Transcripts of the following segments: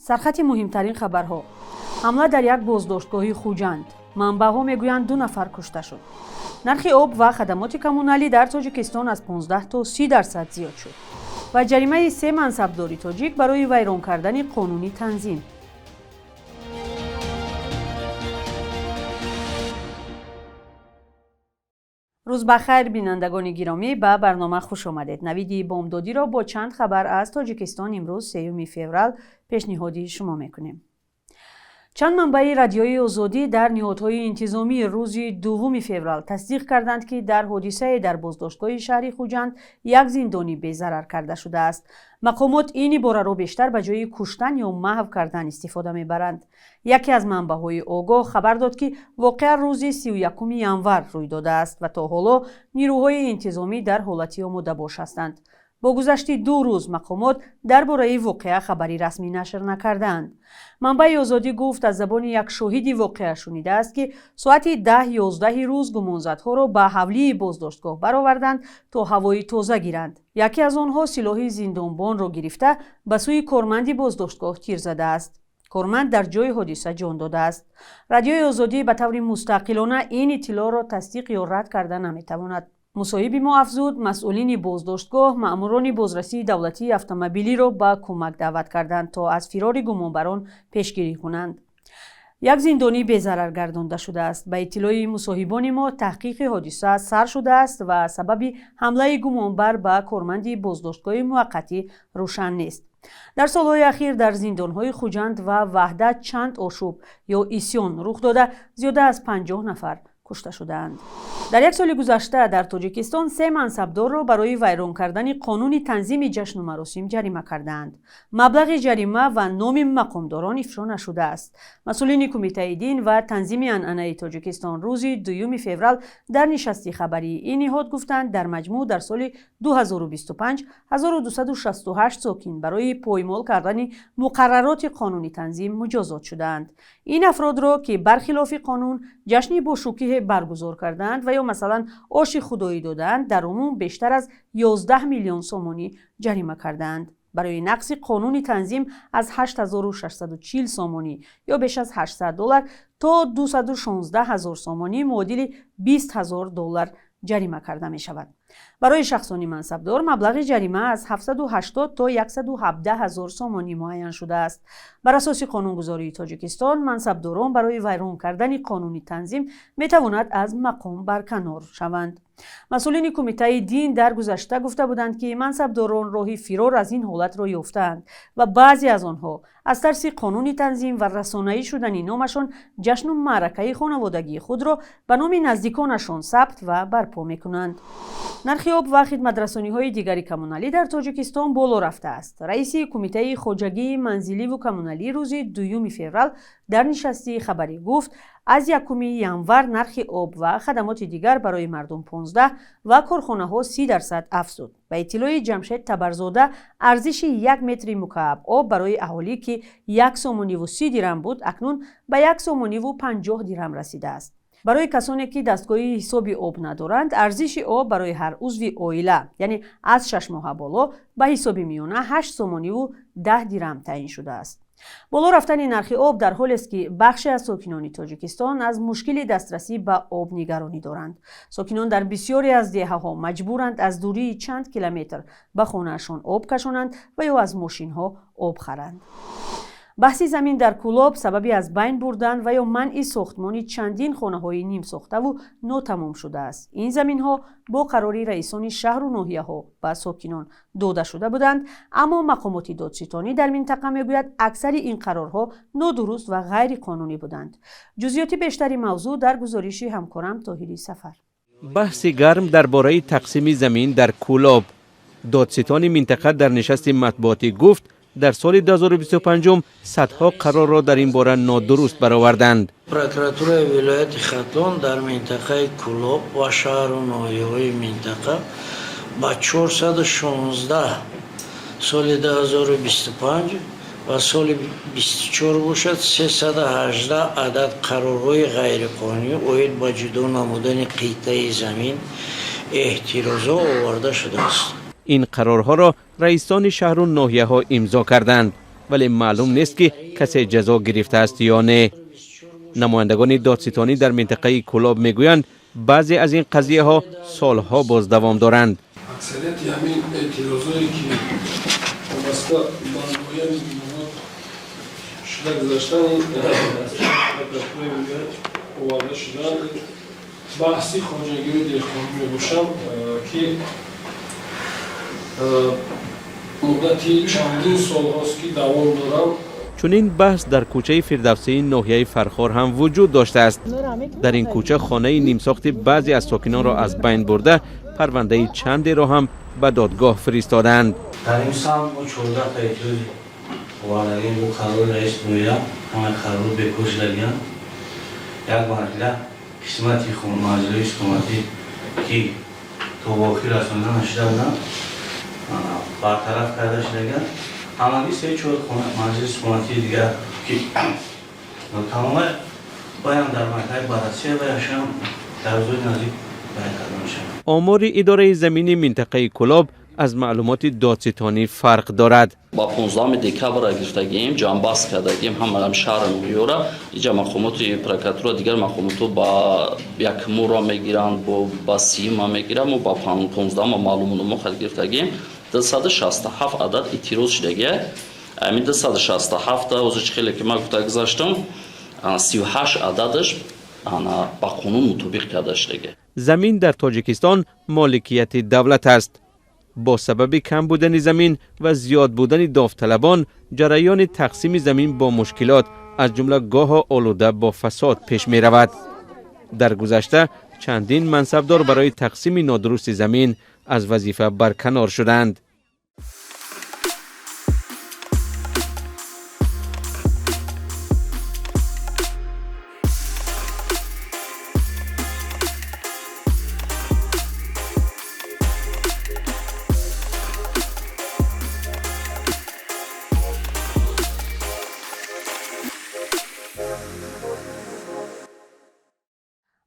سرخط مهمترین خبرها. حمله در یک بازداشتگاه خوجند. منبع‌ها میگویند 2 نفر کشته شد. نرخ آب و خدمات کمونالی در تاجیکستان از 15 تا 30% زیاد شد. و جریمه 3 منصبداری تاجیک برای ویران کردن قانونی تنظیم. روز بخیر بینندگان گرامی، به برنامه خوش آمدید. نوید بامدادی را با چند خبر از تاجیکستان امروز 3 فوریه پیشنهادی شما میکنیم. چند منبع رادیویی آزادی در نهادهای انتظامی روز 2 فوریه تصدیق کردند که در حادثه در بازداشتگاه شهری خوجند یک زندانی بی‌ضرر کرده شده است. مقامات این عباره را بیشتر به جای کشتن یا محو کردن استفاده میبرند. یکی از منبع‌های آگاه خبر داد که واقعه روز 31 ژانویه روی داده است و تا حالا نیروهای انتظامی در حالت آماده باش هستند. با گذشت 2 روز مقامات درباره واقعه خبری رسمی نشر نکردند. منبع آزادی گفت از زبان یک شاهد واقعه شنیده است که ساعت 10-11 روز گمانزدها را به حولی بازداشتگاه برآوردند تا هوای تازه گیرند. یکی از آنها سلاح زندانبان را گرفته به سوی کارمند بازداشتگاه تیر زده است. کارمند در جای حادثه جان داده است. رادیوی آزادی به طور مستقلانه این اطلاع را تصدیق یا رد کرده نمیتواند. مصاحب ما افزود مسئولین بازداشتگاه مأموران بازرسی دولتی اتومبیلی را به کمک دعوت کردند تا از فرار گمانبران پیشگیری کنند. یک زندانی بی‌ضرر گردانده شده است. به اطلاع مصاحبان ما تحقیق حادثه سر شده است و سبب حمله گمانبر به کارمند بازداشتگاه موقتی روشن نیست. در سالهای اخیر در زندانهای خوجند و وحدت چند آشوب یا عصیان رخ داده زیاده از 50 نفر کشته شدند. در یک سال گذشته در تاجیکستان 3 منصبدار را برای ویران کردن قانون تنظیم جشن و مراسم جریمه کردند. مبلغ جریمه و نام مقامداران افشا نشده است. مسئولین کمیته دین و تنظیم عنعنه تاجیکستان روز 2 فوریه در نشستی خبری این نهاد گفتند در مجموع در سال 2025 1268 ساکن برای پایمال کردن مقررات قانون تنظیم مجازات شدند. این افراد را که برخلاف قانون جشنی با شکوه برگزار کردند و یا مثلا آش خدایی دادند در عموم بیشتر از 11 میلیون سومانی جریمه کردند. برای نقض قانون تنظیم از 8640 سومانی یا بیش از $800 تا 216000 سومانی معادل $20000 جریمه کرده می شود. برای شخصانی منصبدار مبلغ جریمه از 780 تا 117000 سومانی معین شده است. بر اساس قانونگذاری تاجیکستان منصبداران برای ویران کردن قانون تنظیم می تواند از مقام برکنار شوند. مسئولین کمیته دین در گذشته گفته بودند که منصبداران راه فرار از این حالت را یافتند و بعضی از آنها از ترس قانون تنظیم و رسانه‌ای شدن نامشان جشن و معرکه خانوادگی خود را به نام نزدیکانشان ثبت و برپا می‌کنند. نرخ آب و خدمت‌رسانی‌های دیگری کمونالی در تاجیکستان بالا رفته است. رئیس کمیته خواجگی منزلی و کمونالی روز 2 فوریه در نشستی خبری گفت از 1 ژانویه نرخ آب و خدمات دیگر برای مردم 15 و کارخانه‌ها 30% افزود. به اطلاع جمشید تبرزاده ارزش 1 متر مکعب آب برای اهالی که 1 سومانی و 30 درم بود اکنون به 1 سومانی و 50 درم رسیده است. برای کسانی که دستگاه حساب آب ندارند ارزش آب برای هر عضو عائله یعنی از 6 ماه بالا به حساب میانه 8 سومانی و 10 درم تعیین شده است. بالا رفتن نرخ آب در حالی است که بخشی از ساکنان تاجیکستان از مشکل دسترسی به آب نگرانی دارند. ساکنان در بسیاری از دهه‌ها مجبورند از دوری چند کیلومتر به خانه‌شان آب کشانند و یا از ماشین‌ها آب خرند. بحث زمین در کولاب سببی از بین بردن و یا منع ساختمان چندین خانه‌های نیم ساخته و ناتمام شده است. این زمین‌ها با قراری رئیسان شهر و ناحیه‌ها به ساکنان داده شده بودند، اما مقامات دادستانی در منطقه میگوید اکثر این قرارها نادرست و غیر قانونی بودند. جزئیات بیشتری موضوع در گزارش همکارم طاهری سفر. بحث گرم درباره تقسیم زمین در کولاب. دادستان منطقه در نشست مطبوعاتی گفت در سال 2025 صدها قرار را در این باره نادرست برآوردند. پروکراتورای ولایت ختلان در منطقه کولاب و شهر و ناحیه‌های منطقه با 416 سال 2025 و سال 24 باشد 318 عدد قرارهای غیرقانونی اوید با جدا نمودن قطعه زمین احتراز آورده شده است. این قرارها را رئیسان شهر و ناحیه‌ها امضا کردند. ولی معلوم نیست که کسی جزا گرفته است یا نه. نمایندگان دادستانی در منطقه کولاب میگویند بعضی از این قضیه ها سالها باز دوام دارند. اکثریت همین اعتراضایی که واسطه بانویان شده گذاشتن آورده شدن بحثی خواجه‌گیری دهقانی میگوشم که مدتی چندین سال هاست که دوام دارم. چون این بحث در کوچه فردوسی ناحیه فرخار هم وجود داشته است. در این کوچه خانه نیمساخت بعضی از ساکنان را از بین برده پرونده چندی را هم به دادگاه فرستادند. در این سال ما 14 تا اعتراض وارگین با قرار رئیس بویا همه قرار بکش لگیان یک مرحله قسمتی مجلس حکومتی که توافقی رسانده نشده بودند برطرف کرده شدگان همگی 3-4 مجلس حکومتی دیگر که تمام باید در مرحله بررسی و یاشم در روز نزدیک باید کردن شد. آمار اداره زمینی منطقه کولاب از معلومات دادستانی فرق دارد. با 15 دکبر گرفتگیم جانباز کردگیم هم شهر نویورا اینجا مقامات پرکاتورا دیگر مقامات با یک مورا میگیرند با 30 ما میگیرند و با 15 ما معلومات ما خرید گرفتگیم 267 عدد اعتراض شدگی همین 267 از خیلی که ما گذاشتم 38 عددش با قانون مطابق کرده شدگی. زمین در تاجیکستان مالکیت دولت است. با سبب کم بودن زمین و زیاد بودن داوطلبان جریان تقسیم زمین با مشکلات از جمله گاه آلوده با فساد پیش می رود. در گذشته چندین منصبدار برای تقسیم نادرست زمین از وظیفه برکنار شدند.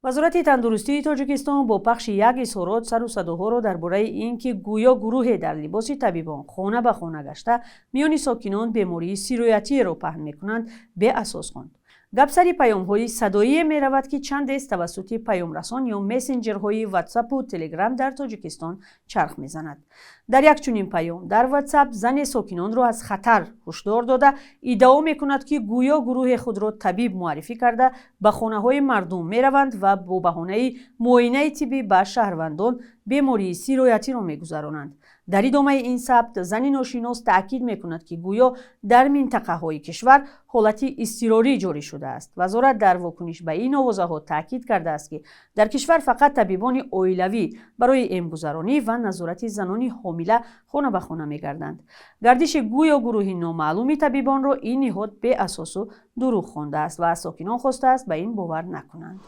وزارت تندرستی تاجیکستان با پخش یک اظهارات سر و صداها را درباره اینکه گویا گروه در لباس طبیبان خانه به خانه گشته میان ساکنان بیماری سیرایتی را پهن میکنند به اساس خواند. گپسری پیام‌های صدایی می‌رود که چند دست توسط پیام‌رسان یا مسنجرهای واتساپ و تلگرام در تاجیکستان چرخ می‌زند. در یک چنین پیام در واتساپ زن ساکنان را از خطر هشدار داده ادعا می‌کند که گویا گروه خود را طبیب معرفی کرده به خانه‌های مردم می‌روند و با بهانه معاینه طبی به شهروندان بیماری سیرایتی را می‌گذرانند. در ادامه این ثبت زن ناشناس تاکید می‌کند که گویا در منطقه‌های کشور حالت اضطراری جاری شده است. وزارت در واکنش به این آوازه‌ها تاکید کرده است که در کشور فقط طبیبان عائلوی برای ایمگذرانی و نظارت زنان حامله خانه به خانه می‌گردند. گردش گویا گروه نامعلوم طبیبان را این نهاد به اساس دروغ خوانده است و از ساکنان خواسته است به این باور نکنند.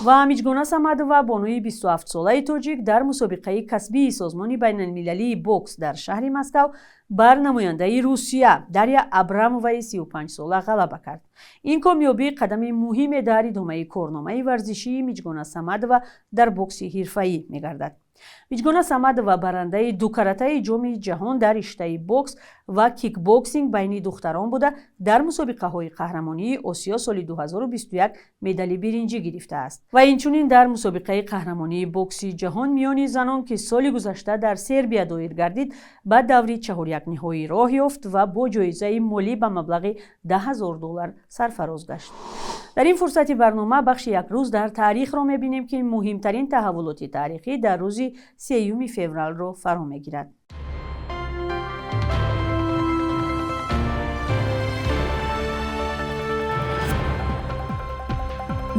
و میجگونا صمد و بانوی 27 ساله تاجیک در مسابقه کسبی سازمان بین المللی بوکس در شهر مسکو بر نماینده روسیه دریا ابرامووی 35 ساله غلبه کرد. این کامیابی قدم مهمی در ادامه کارنامه ورزشی میجگونا صمد و در بوکس حرفه‌ای می‌گردد. میجگونا صمد و برنده دو کرته جام جهان در رشته بوکس و کیک بوکسینگ بین دختران بوده در مسابقه های قهرمانی آسیا سال 2021 مدال برنجی گرفته است و اینچنین در مسابقه قهرمانی بوکس جهان میان زنان که سال گذشته در سربیا دایر گردید به دوری 4-1 نهایی راه یافت و با جایزه مالی به مبلغ $10,000 سرفراز گشت. در این فرصت برنامه بخش یک روز در تاریخ را می‌بینیم که مهمترین تحولات تاریخی در روز 3 فوریه را فرا می‌گیرد.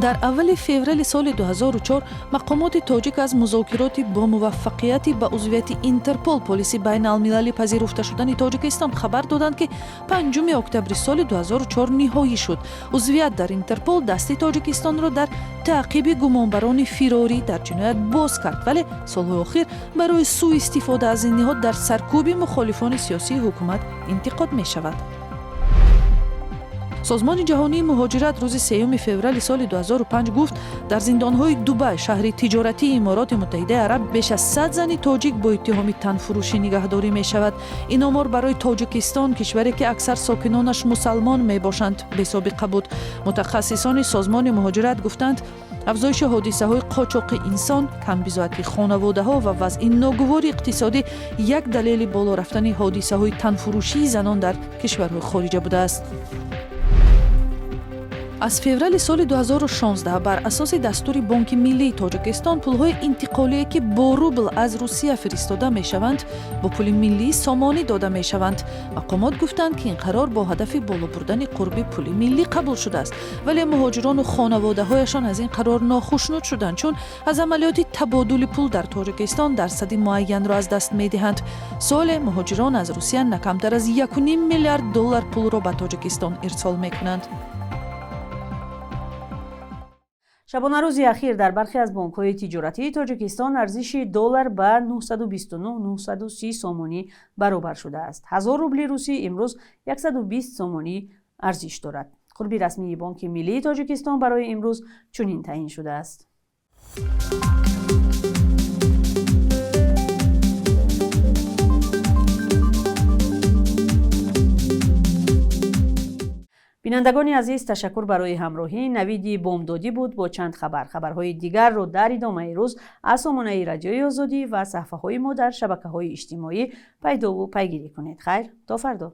در اول فوریه سال 2004 مقامات تاجیک از مذاکرات با موفقیت به عضویت اینترپل پلیس بین المللی پذیرفته شدن تاجیکستان خبر دادند که 5 اکتبر سال 2004 نهایی شد. عضویت در اینترپل دست تاجیکستان را در تعقیب گمانبران فراری در جنایت باز کرد، ولی سالهای اخیر برای سوء استفاده از این نهاد در سرکوب مخالفان سیاسی حکومت انتقاد می شود. созмони ҷаҳонии муҳоҷират рӯзи 3 феврали соли 2005 гуфт дар зиндонҳои Дубай, шаҳри тиҷоратии Имороти Муттаҳидаи Араб, беш аз 100 зани тоҷик бо иттиҳоми танфурӯшӣ нигаҳдорӣ мешавад. Ин омор барои Тоҷикистон, кишваре ки аксар сокинонаш мусалмон мебошанд, бесобиқа буд. мутахассисони созмони муҳоҷират гуфтанд, афзоиши ҳодисаҳои қочоқи инсон, камбизоатии хонаводаҳо ва вазъи ногувори иқтисодӣ як далели боло рафтани ҳодисаҳои танфурӯшии занон дар кишварҳои хориҷа будааст. аз феврали соли 2016 бар асоси дастури Бонки Миллии Тоҷикистон пулҳои интиқолие ки бо рубл аз Русия фиристода мешаванд, бо пули миллии сомонӣ дода мешаванд. мақомот гуфтанд ки ин қарор бо ҳадафи боло бурдани қурби пули миллӣ қабул шудааст, вале муҳоҷирону хонаводаҳояшон аз ин қарор нохушнуд шуданд, чун аз амалиёти табодули пул дар Тоҷикистон дарсади муайянро аз даст медиҳанд. соле муҳоҷирон аз Русия на камтар аз 1.5 миллиард доллар пулро ба Тоҷикистон ирсол мекунанд. шабонарӯзи ахир дар бархе аз бонкҳои тиҷоратии Тоҷикистон арзиши доллар ба 929-930 сомонӣ баробар шудааст. 1000 рубли русӣ имрӯз 120 сомонӣ арзиш дорад. қурби расмии Бонки Миллии Тоҷикистон барои имрӯз чунин таъин шудааст. бинандагони азиз, ташаккур барои ҳамроҳӣ. Навиди Бомдодӣ буд бо чанд хабарҳои дигарро дар идомаи рӯз аз сомонаи радиои Озодӣ ва саҳфаҳои мо дар шабакаҳои иҷтимоӣ пайдову пайгирӣ кунед. Хайр, то фардо.